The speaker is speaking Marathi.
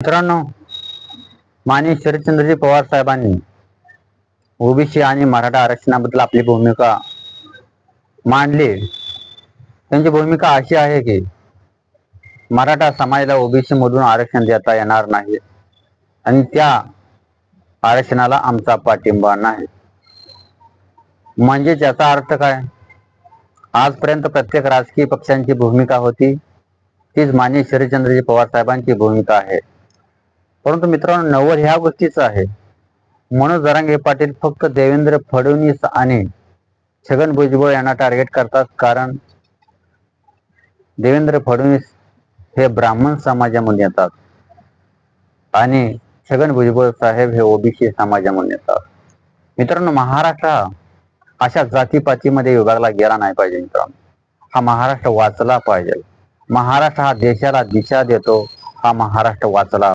मित्रांनो, माननीय शरदचंद्रजी पवार साहेबांनी ओबीसी आणि मराठा आरक्षणाबद्दल आपली भूमिका मांडली. त्यांची भूमिका अशी आहे की मराठा समाजाला ओबीसी मधून आरक्षण देता येणार नाही आणि त्या आरक्षणाला आमचा पाठिंबा नाही. म्हणजे याचा अर्थ काय? आजपर्यंत प्रत्येक राजकीय पक्षांची भूमिका होती तीच माननीय शरदचंद्रजी पवार साहेबांची भूमिका आहे. परंतु मित्रांनो, नवल ह्या गोष्टीचं आहे, मनोज जरांगे पाटील फक्त देवेंद्र फडणवीस आणि छगन भुजबळ यांना टार्गेट करतात. कारण देवेंद्र फडणवीस हे ब्राह्मण समाजामधून येतात आणि छगन भुजबळ साहेब हे ओबीसी समाजामधून येतात. मित्रांनो, महाराष्ट्र अशा जातीपातीमध्ये विभागला गेला नाही पाहिजे. मित्रांनो, हा महाराष्ट्र वाचला पाहिजे. महाराष्ट्र हा देशाला दिशा देतो. हा महाराष्ट्र वाचला